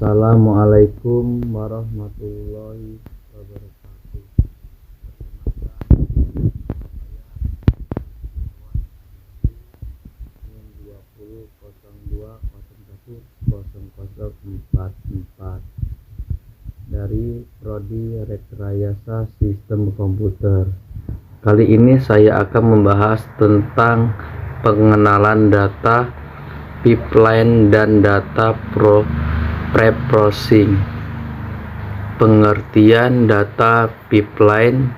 Assalamualaikum warahmatullahi wabarakatuh. Dari Prodi Rekayasa Sistem Komputer. Kali ini saya akan membahas tentang pengenalan data pipeline dan data pre-processing. Pengertian data pipeline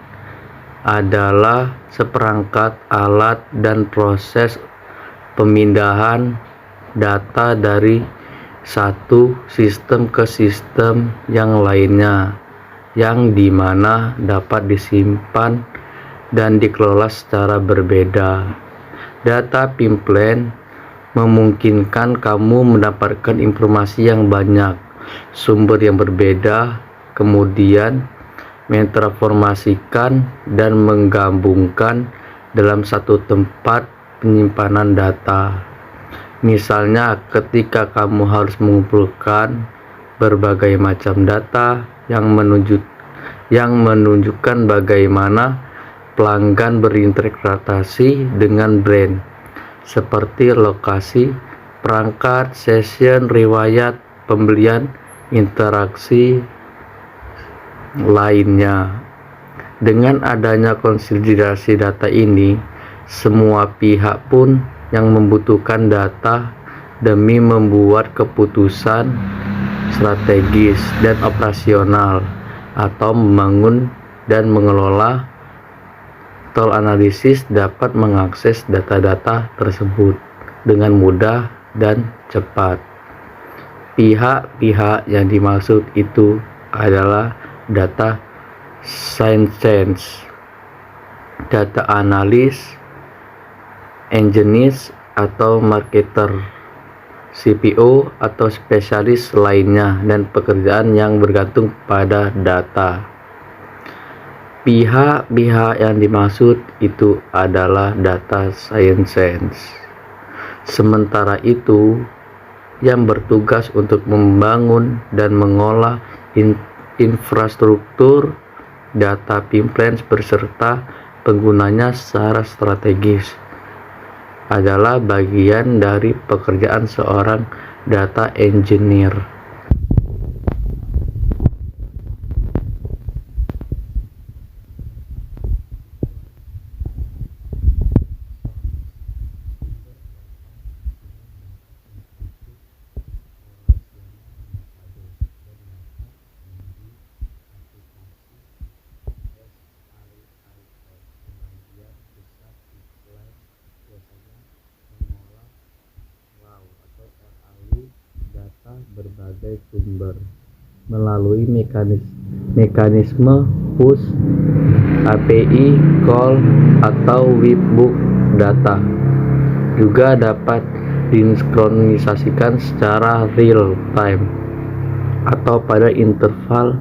adalah seperangkat alat dan proses pemindahan data dari satu sistem ke sistem yang lainnya, yang dimana dapat disimpan dan dikelola secara berbeda. Data pipeline memungkinkan kamu mendapatkan informasi yang banyak, sumber yang berbeda, kemudian mentransformasikan dan menggabungkan dalam satu tempat penyimpanan data. Misalnya, ketika kamu harus mengumpulkan berbagai macam data yang menunjukkan bagaimana pelanggan berinteraksi dengan brand, seperti lokasi, perangkat, session, riwayat pembelian, interaksi lainnya. Dengan adanya konsolidasi data ini, semua pihak pun yang membutuhkan data demi membuat keputusan strategis dan operasional atau membangun dan mengelola tol analisis dapat mengakses data-data tersebut dengan mudah dan cepat. Pihak-pihak yang dimaksud itu adalah data scientist, data analis, engineers atau marketer, CPO atau spesialis lainnya, dan pekerjaan yang bergantung pada data. Pihak-pihak yang dimaksud itu adalah data scientist. Sementara itu, yang bertugas untuk membangun dan mengolah infrastruktur data pipeline beserta penggunanya secara strategis adalah bagian dari pekerjaan seorang data engineer. Data berbagai sumber melalui mekanisme push, API call, atau webhook. Data juga dapat disinkronisasikan secara real time atau pada interval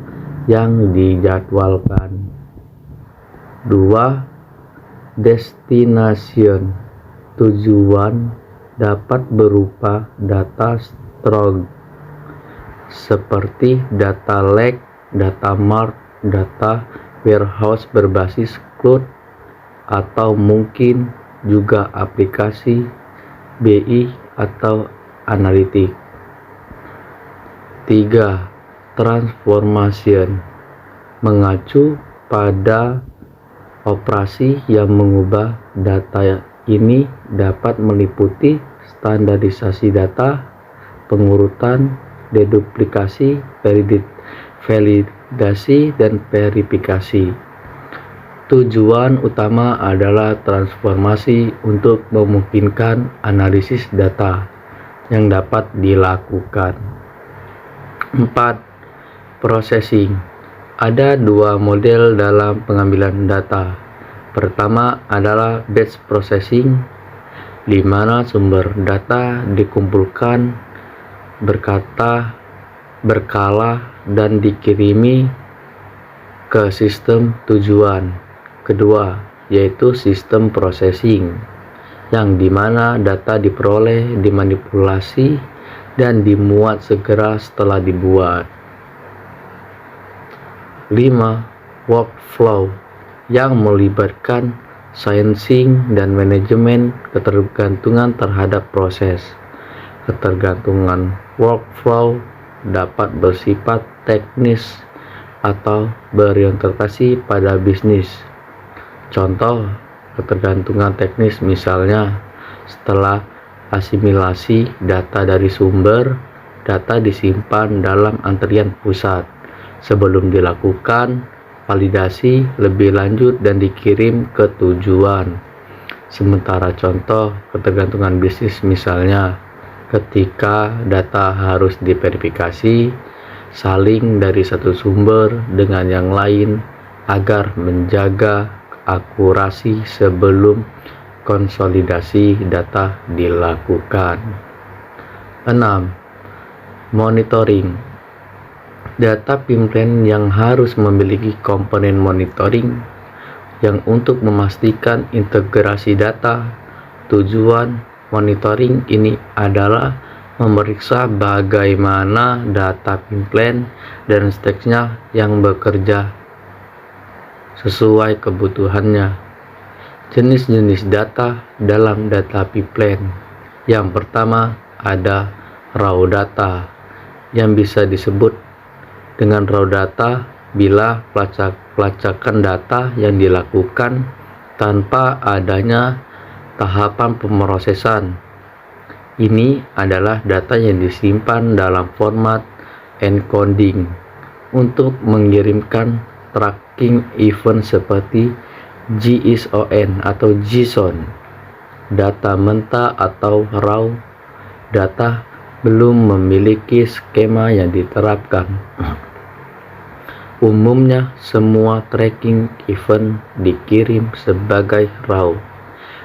yang dijadwalkan. 2. Destination. Tujuan dapat berupa data store seperti data lake, data mart, data warehouse berbasis cloud, atau mungkin juga aplikasi BI atau analitik. 3. Transformation. Mengacu pada operasi yang mengubah data ini dapat meliputi standarisasi data, pengurutan, deduplikasi, validasi, dan verifikasi. Tujuan utama adalah transformasi untuk memungkinkan analisis data yang dapat dilakukan. 4. Processing. Ada dua model dalam pengambilan data. Pertama adalah batch processing, di mana sumber data dikumpulkan berkala dan dikirimi ke sistem tujuan. Kedua, yaitu sistem processing, yang dimana data diperoleh, dimanipulasi, dan dimuat segera setelah dibuat. 5. Workflow yang melibatkan sciencing dan manajemen ketergantungan terhadap proses. Ketergantungan workflow dapat bersifat teknis atau berorientasi pada bisnis. Contoh ketergantungan teknis misalnya setelah asimilasi data dari sumber, data disimpan dalam antrian pusat sebelum dilakukan validasi lebih lanjut dan dikirim ke tujuan. Sementara contoh ketergantungan bisnis misalnya ketika data harus diverifikasi saling dari satu sumber dengan yang lain agar menjaga akurasi sebelum konsolidasi data dilakukan. 6. Monitoring. Data pipeline yang harus memiliki komponen monitoring yang untuk memastikan integrasi data. Tujuan monitoring ini adalah memeriksa bagaimana data pipeline dan stacksnya yang bekerja sesuai kebutuhannya. Jenis-jenis data dalam data pipeline. Yang pertama ada raw data yang bisa disebut dengan raw data bila pelacakan data yang dilakukan tanpa adanya tahapan pemrosesan. Ini adalah data yang disimpan dalam format encoding untuk mengirimkan tracking event seperti JSON atau JSON. Data mentah atau raw data belum memiliki skema yang diterapkan. Umumnya semua tracking event dikirim sebagai raw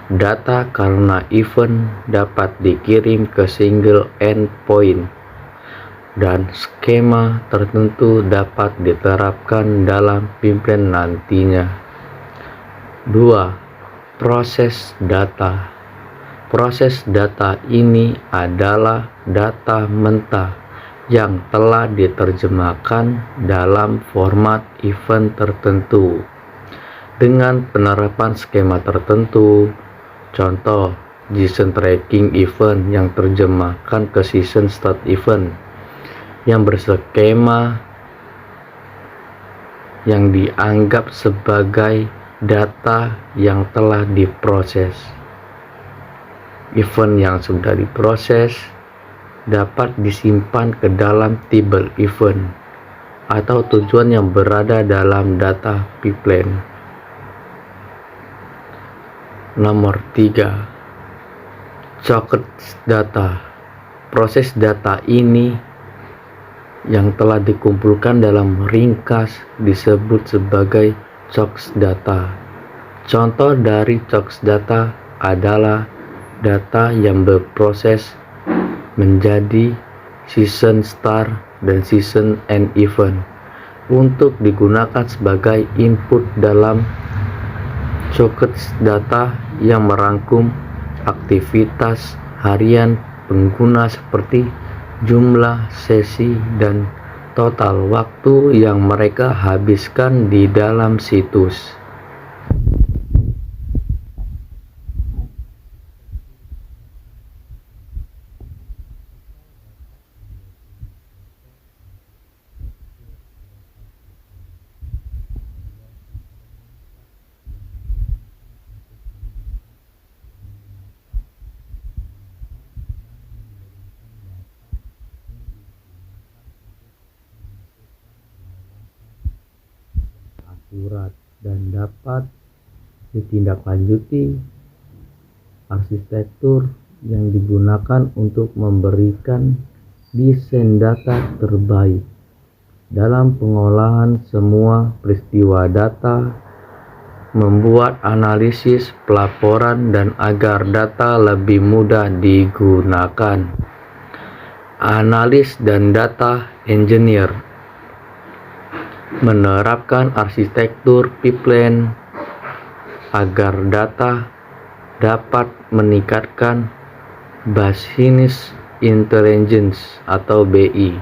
data karena event dapat dikirim ke single endpoint dan skema tertentu dapat diterapkan dalam pipeline nantinya. 2. Proses data. Proses data ini adalah data mentah yang telah diterjemahkan dalam format event tertentu dengan penerapan skema tertentu. Contoh, JSON tracking event yang terjemahkan ke season start event yang berskema yang dianggap sebagai data yang telah diproses. Event yang sudah diproses dapat disimpan ke dalam table event atau tujuan yang berada dalam data pipeline. Nomor 3. Choked data. Proses data ini yang telah dikumpulkan dalam ringkas disebut sebagai choked data. Contoh dari choked data adalah data yang berproses menjadi season start dan season end event untuk digunakan sebagai input dalam choked data yang merangkum aktivitas harian pengguna seperti jumlah sesi dan total waktu yang mereka habiskan di dalam situs. Akurat dan dapat ditindaklanjuti. Arsitektur yang digunakan untuk memberikan desain data terbaik dalam pengolahan semua peristiwa data, membuat analisis pelaporan dan agar data lebih mudah digunakan. Analis dan data engineer menerapkan arsitektur pipeline agar data dapat meningkatkan bisnis intelligence atau BI,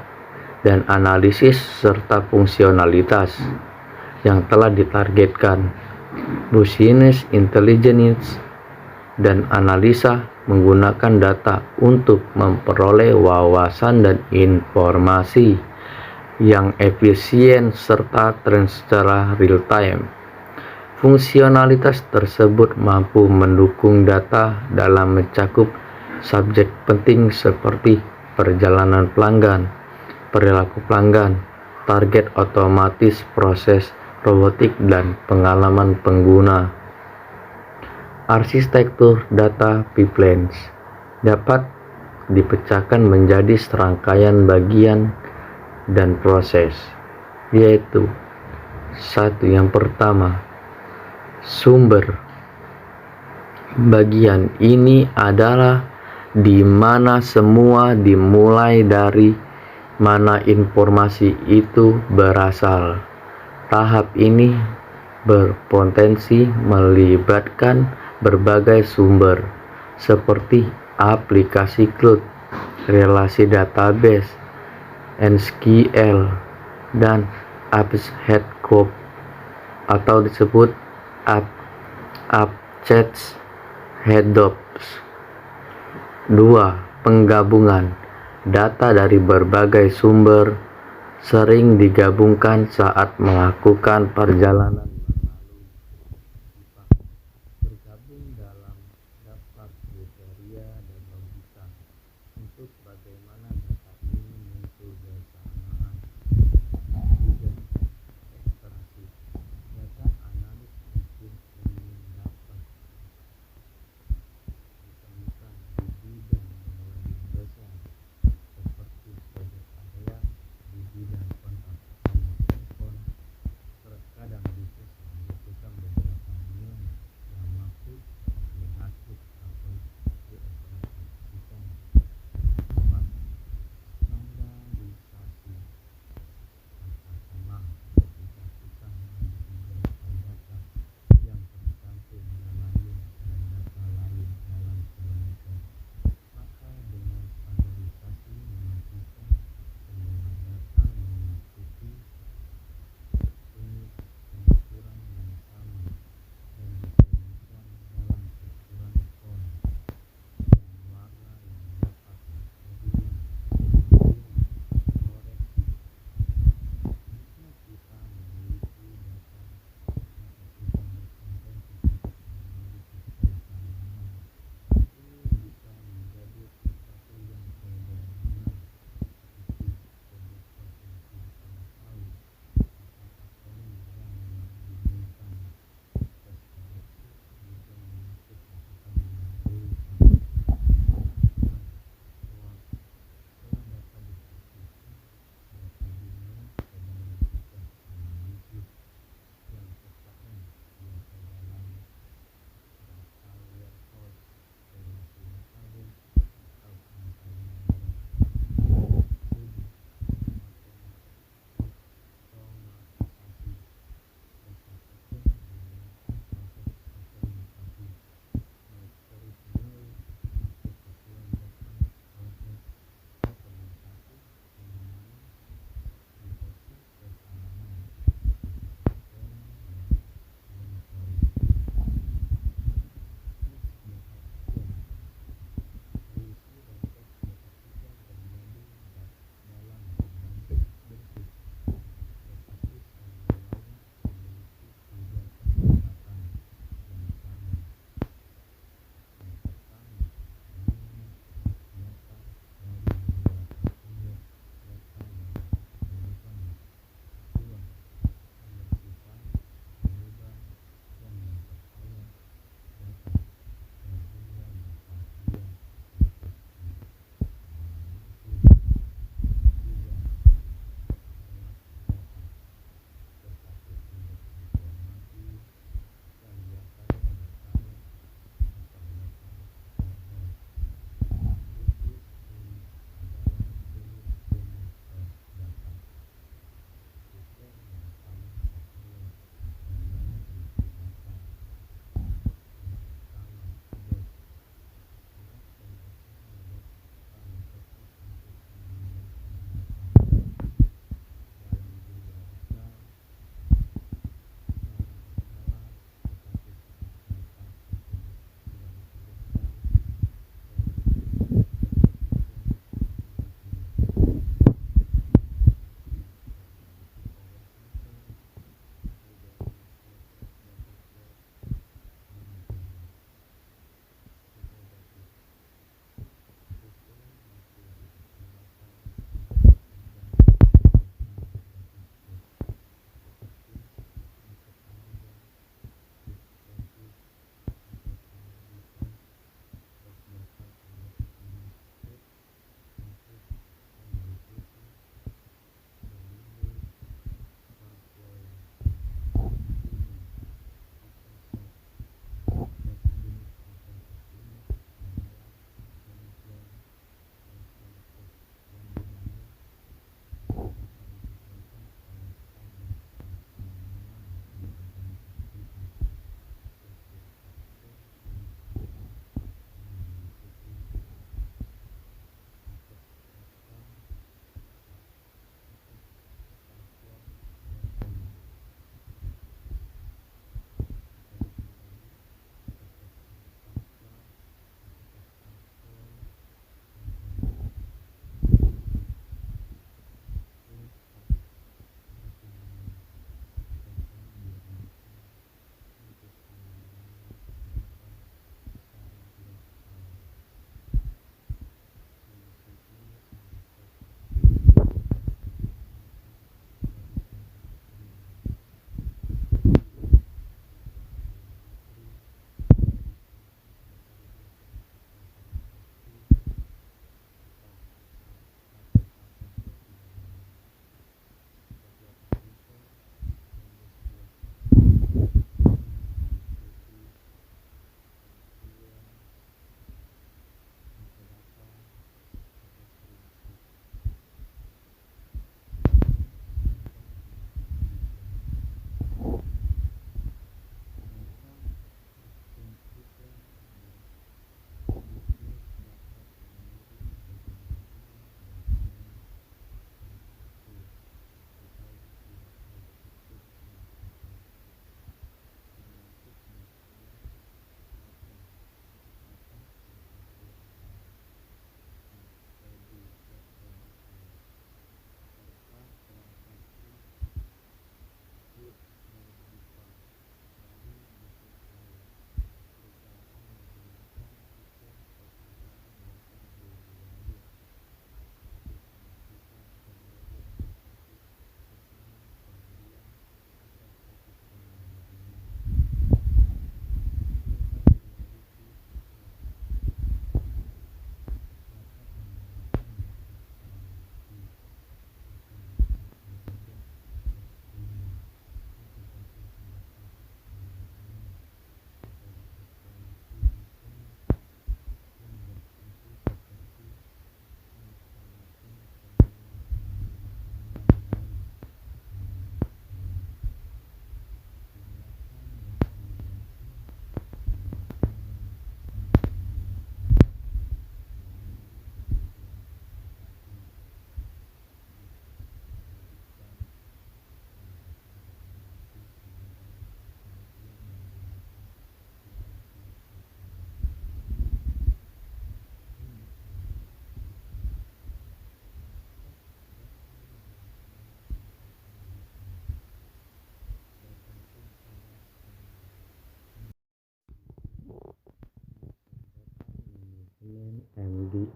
dan analisis serta fungsionalitas yang telah ditargetkan. Business intelligence dan analisa menggunakan data untuk memperoleh wawasan dan informasi yang efisien serta secara real time. Fungsionalitas tersebut mampu mendukung data dalam mencakup subjek penting seperti perjalanan pelanggan, perilaku pelanggan, target otomatis, proses robotik, dan pengalaman pengguna. Arsitektur data pipelines dapat dipecahkan menjadi serangkaian bagian dan proses, yaitu yang pertama, sumber. Bagian ini adalah di mana semua dimulai dari mana informasi itu berasal. Tahap ini berpotensi melibatkan berbagai sumber seperti aplikasi cloud, relasi database, SQL, dan apps head code atau disebut Abject Headops. 2. Penggabungan data dari berbagai sumber sering digabungkan saat melakukan perjalanan bergabung dalam daftar kriteria dan logika untuk bagaimana data ini muncul bersamaan. 3. Ekstraksi data analis mungkin ingin dapat ditemukan di bidang yang lebih besar seperti produk area di bidang kontak nomor telepon. Terkadang bisnis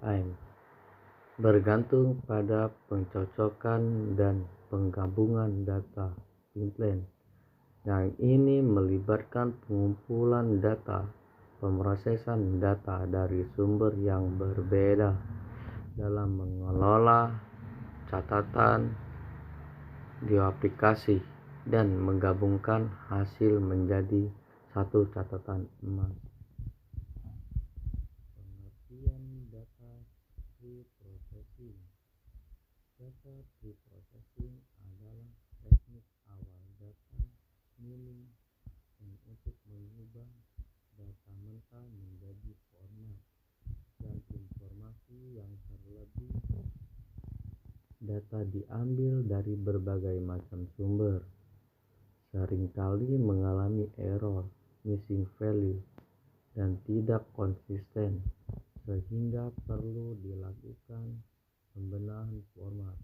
time bergantung pada pencocokan dan penggabungan data pipeline. Yang ini melibatkan pengumpulan data, pemrosesan data dari sumber yang berbeda dalam mengelola catatan di aplikasi dan menggabungkan hasil menjadi satu catatan emas. Pengertian data preprocessing. Data preprocessing adalah teknik awal data mining yang untuk mengubah data mentah menjadi format dan informasi yang terlebih. Data diambil dari berbagai macam sumber, seringkali mengalami error, missing value, dan tidak konsisten, sehingga perlu dilakukan pembenahan format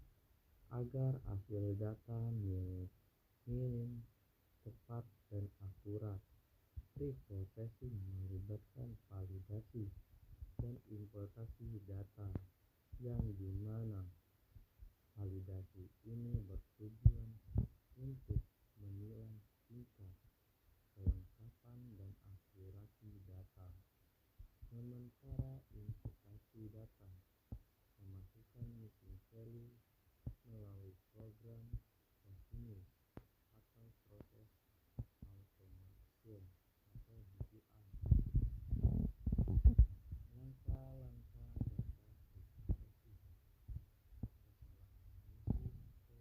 agar hasil data minim, tepat, dan akurat. Pre-processing melibatkan validasi dan importasi data, yang dimana validasi ini bertujuan untuk menilai tingkat kelengkapan dan akurasi data. Sementara investasi data memasukkan missing value melalui program continuous atau proses automation atau DPI. Langkah-langkah data preprocessing. Setelah mengisi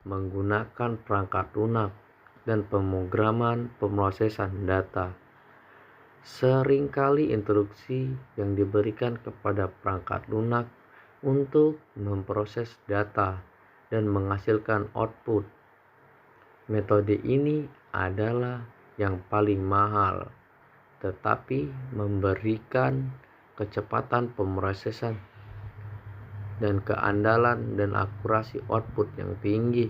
menggunakan perangkat lunak dan pemrograman pemrosesan data. Seringkali instruksi yang diberikan kepada perangkat lunak untuk memproses data dan menghasilkan output. Metode ini adalah yang paling mahal, tetapi memberikan kecepatan pemrosesan dan keandalan dan akurasi output yang tinggi.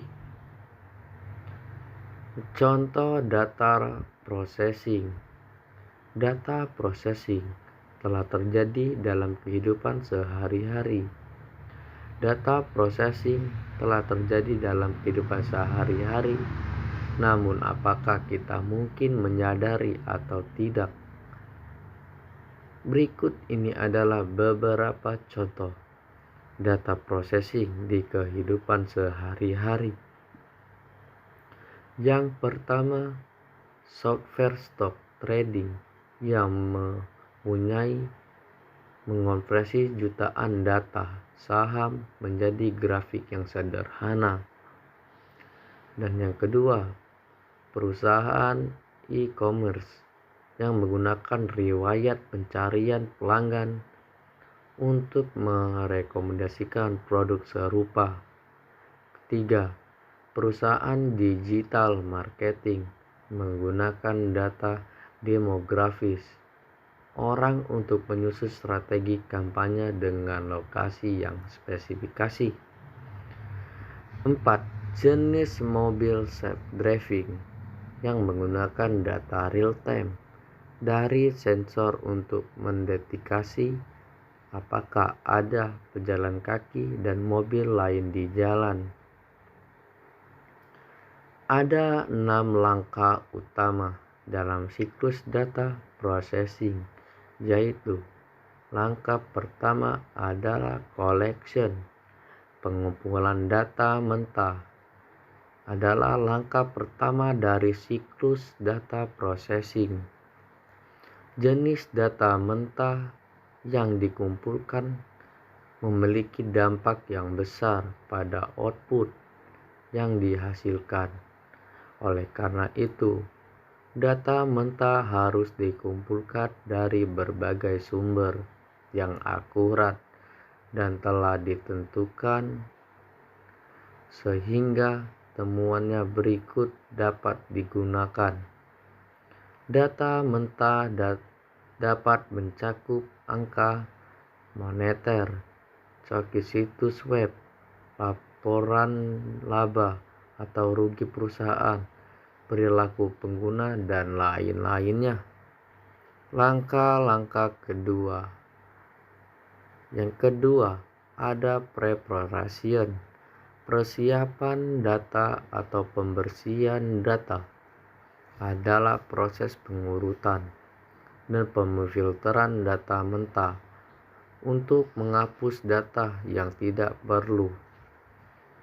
Contoh data processing. Data processing telah terjadi dalam kehidupan sehari-hari. Data processing telah terjadi dalam kehidupan sehari-hari, namun apakah kita mungkin menyadari atau tidak? Berikut ini adalah beberapa contoh data processing di kehidupan sehari-hari. Yang pertama, software stock trading yang mengonversi jutaan data saham menjadi grafik yang sederhana. Dan yang kedua, perusahaan e-commerce yang menggunakan riwayat pencarian pelanggan untuk merekomendasikan produk serupa. Ketiga, perusahaan digital marketing menggunakan data demografis orang untuk menyusun strategi kampanye dengan lokasi yang spesifikasi. 4. Jenis mobil self-driving yang menggunakan data real-time dari sensor untuk mendeteksi apakah ada pejalan kaki dan mobil lain di jalan. Ada 6 langkah utama dalam siklus data processing, yaitu langkah pertama adalah collection. Pengumpulan data mentah adalah langkah pertama dari siklus data processing. Jenis data mentah yang dikumpulkan memiliki dampak yang besar pada output yang dihasilkan. Oleh karena itu, data mentah harus dikumpulkan dari berbagai sumber yang akurat dan telah ditentukan sehingga temuannya berikut dapat digunakan. Data mentah dapat mencakup angka moneter, coki situs web, laporan laba atau rugi perusahaan, perilaku pengguna, dan lain-lainnya. Langkah-langkah kedua. Yang kedua, ada preparation, persiapan data atau pembersihan data adalah proses pengurutan dan pemfilteran data mentah untuk menghapus data yang tidak perlu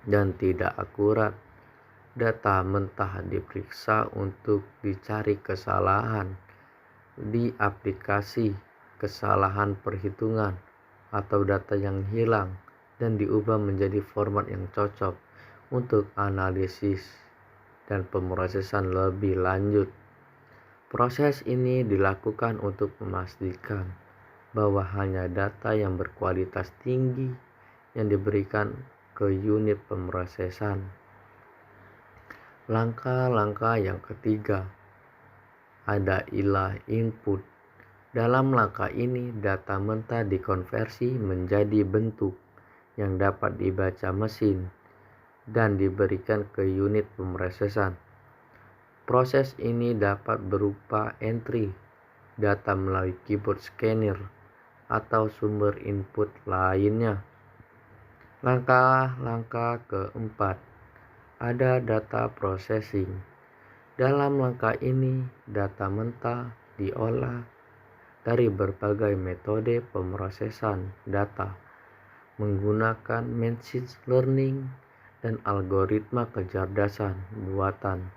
dan tidak akurat. Data mentah diperiksa untuk dicari kesalahan di aplikasi, kesalahan perhitungan, atau data yang hilang dan diubah menjadi format yang cocok untuk analisis dan pemrosesan lebih lanjut. Proses ini dilakukan untuk memastikan bahwa hanya data yang berkualitas tinggi yang diberikan ke unit pemrosesan. Langkah-langkah yang ketiga, ada ilah input. Dalam langkah ini, data mentah dikonversi menjadi bentuk yang dapat dibaca mesin dan diberikan ke unit pemrosesan. Proses ini dapat berupa entry data melalui keyboard scanner atau sumber input lainnya. Langkah-langkah keempat, ada data processing. Dalam langkah ini, data mentah diolah dari berbagai metode pemrosesan data menggunakan machine learning dan algoritma kecerdasan buatan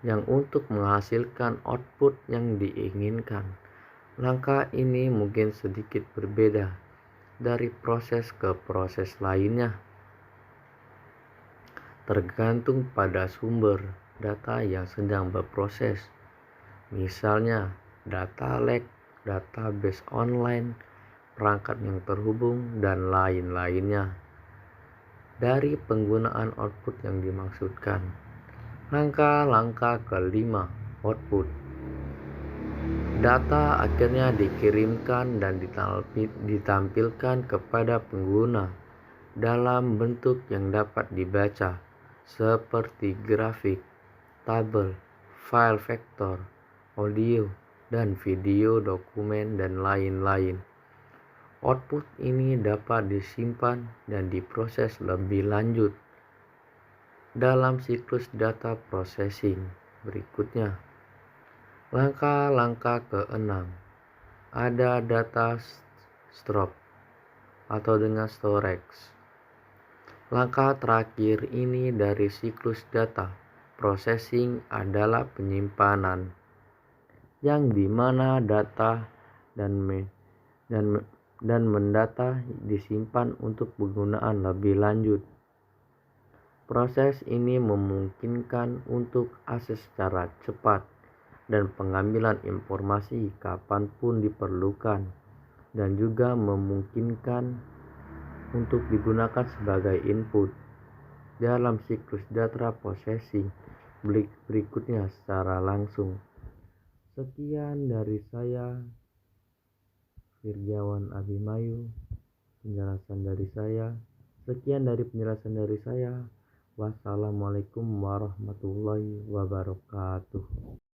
yang untuk menghasilkan output yang diinginkan. Langkah ini mungkin sedikit berbeda dari proses ke proses lainnya, tergantung pada sumber data yang sedang berproses. Misalnya, data lake, database online, perangkat yang terhubung, dan lain-lainnya. Dari penggunaan output yang dimaksudkan. Langkah-langkah kelima, output. Data akhirnya dikirimkan dan ditampilkan kepada pengguna dalam bentuk yang dapat dibaca, seperti grafik, tabel, file vektor, audio, dan video, dokumen, dan lain-lain. Output ini dapat disimpan dan diproses lebih lanjut dalam siklus data processing berikutnya. Langkah-langkah keenam, ada data store atau dengan storage. Langkah terakhir ini dari siklus data processing adalah penyimpanan, yang dimana data dan mendata disimpan untuk penggunaan lebih lanjut. Proses ini memungkinkan untuk akses secara cepat dan pengambilan informasi kapanpun diperlukan, dan juga memungkinkan untuk digunakan sebagai input dalam siklus data processing berikutnya secara langsung. Sekian dari saya, Firjawan Abimayu, penjelasan dari saya. Sekian dari penjelasan dari saya. Wassalamualaikum warahmatullahi wabarakatuh.